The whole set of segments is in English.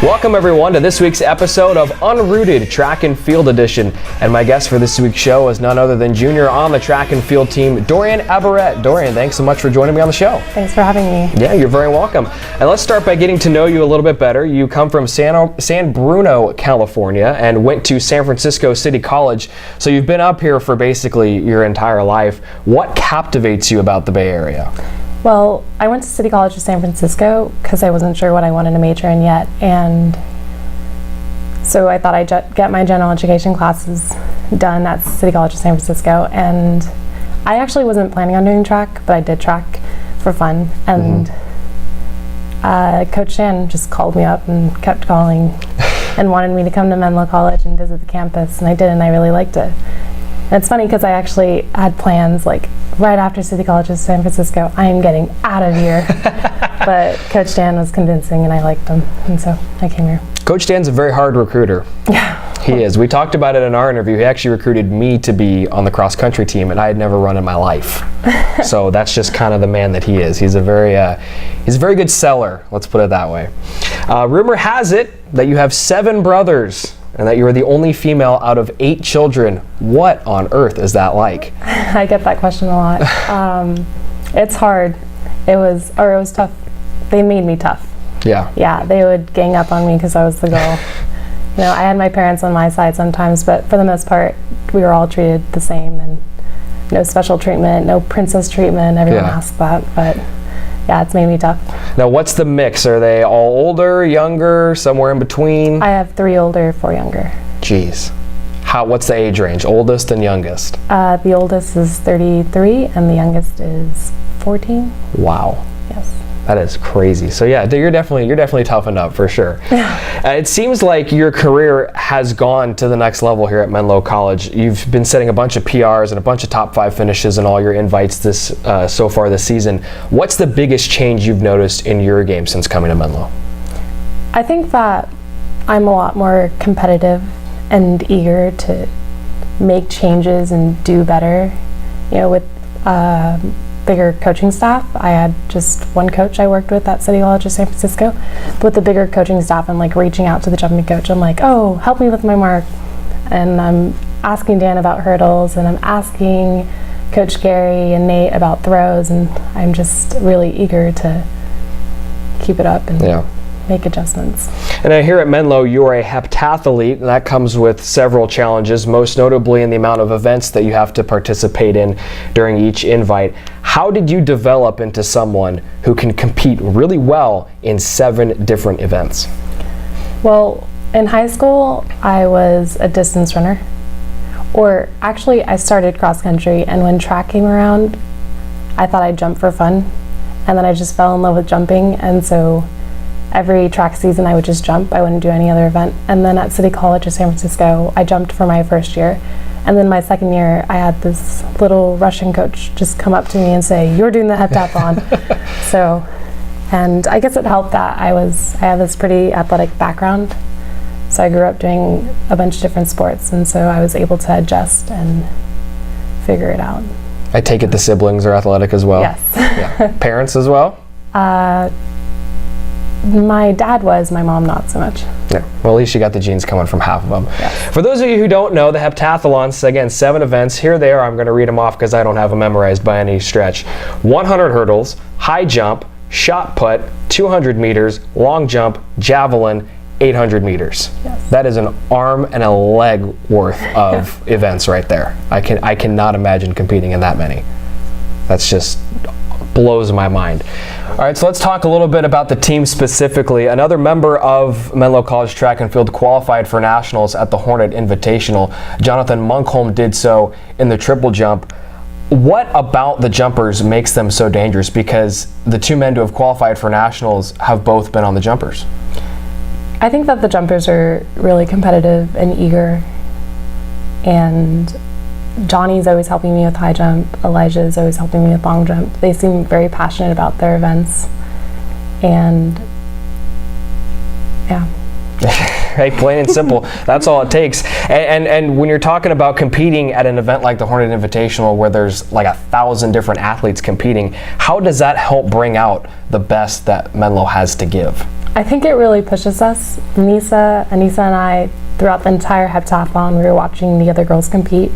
Welcome everyone to this week's episode of Unrooted Track and Field Edition. And my guest for this week's show is none other than junior on the track and field team, Dorian Aberouette. Dorian, thanks so much for joining me on the show. Thanks for having me. Yeah, you're very welcome. And let's start by getting to know you a little bit better. You come from San Bruno, California, and went to San Francisco City College. So you've been up here for basically your entire life. What captivates you about the Bay Area? Well, I went to City College of San Francisco because I wasn't sure what I wanted to major in yet, and so I thought I'd get my general education classes done at City College of San Francisco. And I actually wasn't planning on doing track, but I did track for fun. And Coach Dan just called me up and kept calling and wanted me to come to Menlo College and visit the campus, and I did, and I really liked it. And it's funny because I actually had plans like right after City College of San Francisco, I am getting out of here. But Coach Dan was convincing and I liked him, and so I came here. Coach Dan's a very hard recruiter. Yeah. He is. We talked about it in our interview. He actually recruited me to be on the cross country team, and I had never run in my life. So that's just kind of the man that he is. He's a very good seller, let's put it that way. Rumor has it that you have 7 brothers and that you are the only female out of 8 children. What on earth is that like? I get that question a lot. It's hard. It was tough. They made me tough. Yeah. Yeah, they would gang up on me because I was the girl. You know, I had my parents on my side sometimes, but for the most part, we were all treated the same, and no special treatment, no princess treatment. Everyone asked that, but yeah, it's made me tough. Now, what's the mix? Are they all older, younger, somewhere in between? I have 3 older, 4 younger. Jeez. What's the age range? Oldest and youngest? The oldest is 33, and the youngest is 14. Wow. Yes. That is crazy. So yeah, you're definitely toughened up for sure. It seems like your career has gone to the next level here at Menlo College. You've been setting a bunch of PRs and a bunch of top 5 finishes in all your invites so far this season. What's the biggest change you've noticed in your game since coming to Menlo? I think that I'm a lot more competitive and eager to make changes and do better. You know, with bigger coaching staff. I had just one coach I worked with at City College of San Francisco. But with the bigger coaching staff, I'm like reaching out to the jumping coach. I'm like, oh, help me with my mark. And I'm asking Dan about hurdles, and I'm asking Coach Gary and Nate about throws, and I'm just really eager to keep it up and make adjustments. And I hear at Menlo you are a heptathlete, and that comes with several challenges, most notably in the amount of events that you have to participate in during each invite. How did you develop into someone who can compete really well in 7 different events? Well, in high school, I was a distance runner. Or actually, I started cross country, and when track came around, I thought I'd jump for fun. And then I just fell in love with jumping, and so every track season I would just jump. I wouldn't do any other event. And then at City College of San Francisco, I jumped for my first year. And then my second year, I had this little Russian coach just come up to me and say, "You're doing the heptathlon." So, and I guess it helped that I have this pretty athletic background. So I grew up doing a bunch of different sports, and so I was able to adjust and figure it out. I take it the siblings are athletic as well? Yes. Yeah. Parents as well? My dad was, my mom not so much. Yeah. Well, at least you got the genes coming from half of them. Yes. For those of you who don't know, the heptathlons, again, 7 events. Here they are. I'm going to read them off because I don't have them memorized by any stretch. 100 hurdles, high jump, shot put, 200 meters, long jump, javelin, 800 meters. Yes. That is an arm and a leg worth of events right there. I cannot imagine competing in that many. That's just blows my mind. All right, so let's talk a little bit about the team specifically. Another member of Menlo College Track and Field qualified for nationals at the Warrior Invitational. Jonathan Munkholm did so in the triple jump. What about the jumpers makes them so dangerous? Because the 2 men to have qualified for nationals have both been on the jumpers. I think that the jumpers are really competitive and eager, and Johnny's always helping me with high jump. Elijah's always helping me with long jump. They seem very passionate about their events, and yeah. right? Plain and simple. That's all it takes. And when you're talking about competing at an event like the Hornet Invitational, where there's like 1,000 different athletes competing, how does that help bring out the best that Menlo has to give? I think it really pushes us. Anissa and I, throughout the entire heptathlon, we were watching the other girls compete,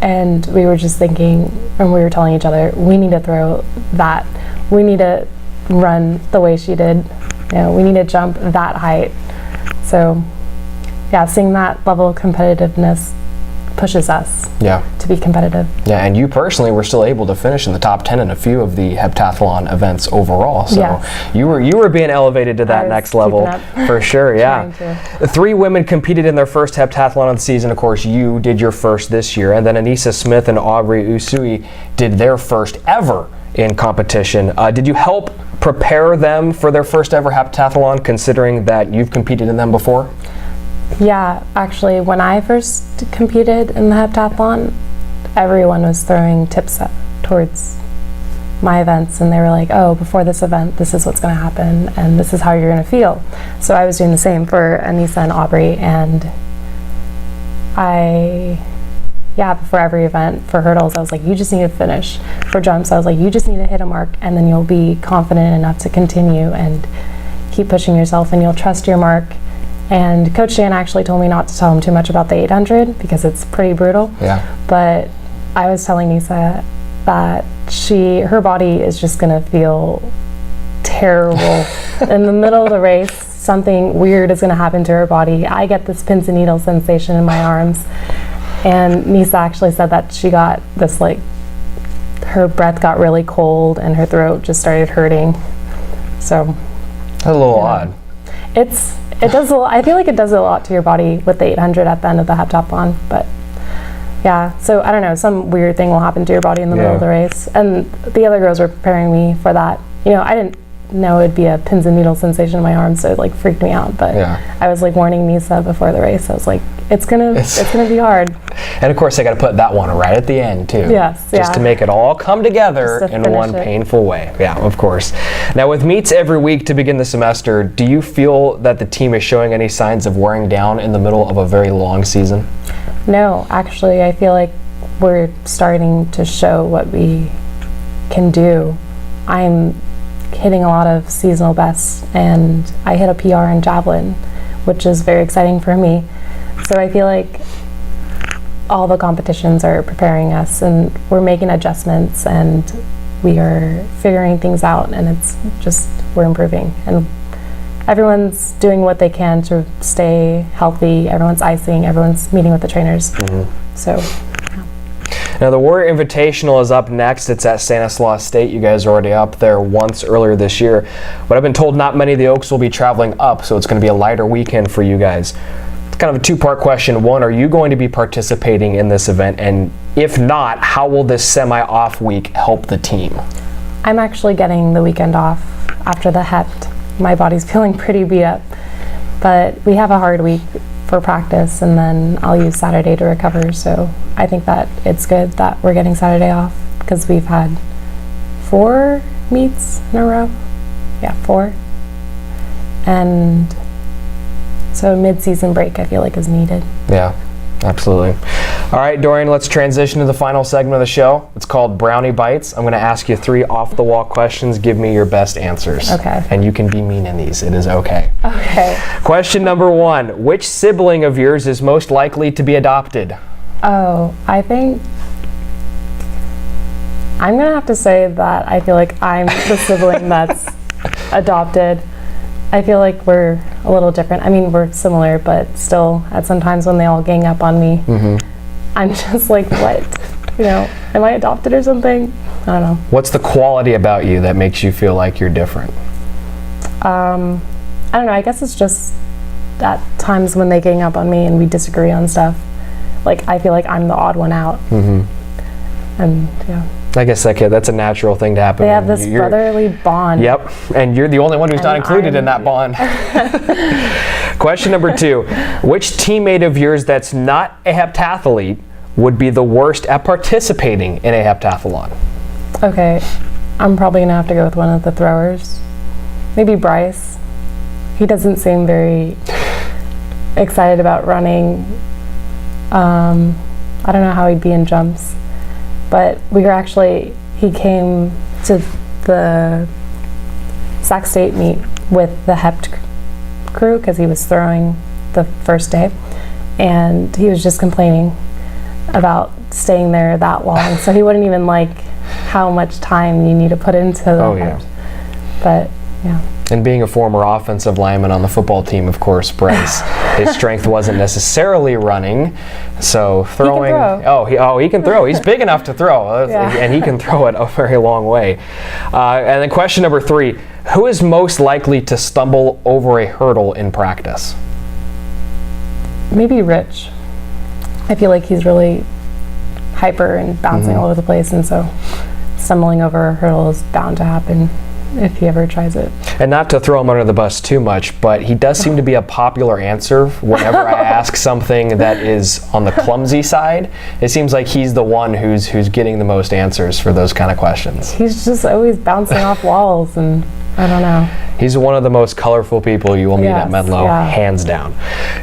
and we were just thinking, and we were telling each other, we need to throw that. We need to run the way she did. You know, we need to jump that height. So, yeah, seeing that level of competitiveness pushes us to be competitive. Yeah, and you personally were still able to finish in the top 10 in a few of the heptathlon events overall. So you were being elevated to that next level for sure. Yeah. 3 women competed in their first heptathlon of the season. Of course, you did your first this year, and then Anissa Smith and Aubrey Usui did their first ever in competition. Did you help prepare them for their first ever heptathlon, considering that you've competed in them before? Yeah, actually, when I first competed in the heptathlon, everyone was throwing tips towards my events, and they were like, oh, before this event, this is what's going to happen, and this is how you're going to feel. So I was doing the same for Anissa and Aubrey, and before every event, for hurdles, I was like, you just need to finish. For jumps, I was like, you just need to hit a mark, and then you'll be confident enough to continue and keep pushing yourself, and you'll trust your mark. And Coach Dan actually told me not to tell him too much about the 800 because it's pretty brutal. Yeah. But I was telling Nisa that her body is just going to feel terrible. In the middle of the race, something weird is going to happen to her body. I get this pins and needles sensation in my arms. And Nisa actually said that she got this, like, her breath got really cold and her throat just started hurting. So. That's a little odd. I feel like it does a lot to your body with the 800 at the end of the heptathlon, but yeah, so I don't know, some weird thing will happen to your body in the middle of the race. And the other girls were preparing me for that. You know, I didn't know it'd be a pins and needles sensation in my arms, so it like freaked me out, but I was like warning Nisa before the race. I was like, it's gonna be hard. And of course, I got to put that one right at the end too. Yes, just to make it all come together in one painful way. Yeah, of course. Now, with meets every week to begin the semester, do you feel that the team is showing any signs of wearing down in the middle of a very long season? No, actually, I feel like we're starting to show what we can do. I'm hitting a lot of seasonal bests, and I hit a PR in javelin, which is very exciting for me. So I feel like all the competitions are preparing us, and we're making adjustments, and we are figuring things out, and it's just, we're improving. And everyone's doing what they can to stay healthy. Everyone's icing, everyone's meeting with the trainers. So, Now, the Warrior Invitational is up next. It's at Stanislaus State. You guys are already up there once earlier this year. But I've been told not many of the Oaks will be traveling up, so it's going to be a lighter weekend for you guys. It's kind of a two-part question. One, are you going to be participating in this event? And if not, how will this semi-off week help the team? I'm actually getting the weekend off after the Hept. My body's feeling pretty beat up. But we have a hard week for practice, and then I'll use Saturday to recover. So I think that it's good that we're getting Saturday off because we've had 4 meets in a row. Yeah, 4. And so a mid-season break I feel like is needed. Yeah, absolutely. All right, Dorian, let's transition to the final segment of the show. It's called Brownie Bites. I'm going to ask you 3 off-the-wall questions. Give me your best answers. Okay. And you can be mean in these. It is okay. Okay. Question number 1. Which sibling of yours is most likely to be adopted? Oh, I think I'm going to have to say that I feel like I'm the sibling that's adopted. I feel like we're a little different. I mean, we're similar, but still, at some times when they all gang up on me, I'm just like, what? You know, am I adopted or something? I don't know. What's the quality about you that makes you feel like you're different? I don't know. I guess it's just at times when they gang up on me and we disagree on stuff. Like, I feel like I'm the odd one out. And, yeah. I guess that's a natural thing to happen. They have this brotherly bond. Yep, and you're the only one who's not included in that bond. Question number 2. Which teammate of yours that's not a heptathlete would be the worst at participating in a heptathlon? Okay, I'm probably going to have to go with one of the throwers. Maybe Bryce. He doesn't seem very excited about running. I don't know how he'd be in jumps, but he came to the Sac State meet with the Hept crew because he was throwing the first day, and he was just complaining about staying there that long. So he wouldn't even like how much time you need to put into the Hept. But yeah. And being a former offensive lineman on the football team, of course, Bryce, his strength wasn't necessarily running, so throwing. He can throw. He's big enough to throw, and he can throw it a very long way. And then question number 3: who is most likely to stumble over a hurdle in practice? Maybe Rich. I feel like he's really hyper and bouncing all over the place, and so stumbling over a hurdle is bound to happen if he ever tries it. And not to throw him under the bus too much, but he does seem to be a popular answer whenever I ask something that is on the clumsy side. It seems like he's the one who's getting the most answers for those kind of questions. He's just always bouncing off walls, and I don't know. He's one of the most colorful people you will meet at Menlo, hands down.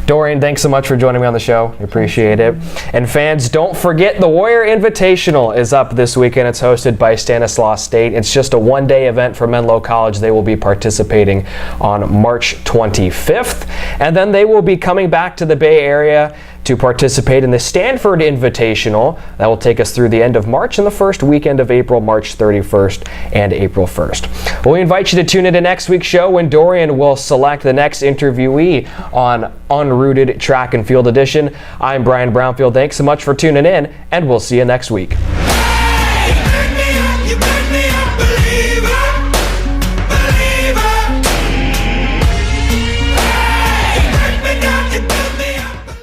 Dorian, thanks so much for joining me on the show. I appreciate it. And fans, don't forget the Warrior Invitational is up this weekend. It's hosted by Stanislaus State. It's just a one-day event for Menlo College. They will be participating on March 25th. And then they will be coming back to the Bay Area to participate in the Stanford Invitational. That will take us through the end of March and the first weekend of April, March 31st and April 1st. Well, we invite you to tune into next week's show when Dorian will select the next interviewee on Unrooted Track and Field Edition. I'm Brian Brownfield. Thanks so much for tuning in, and we'll see you next week.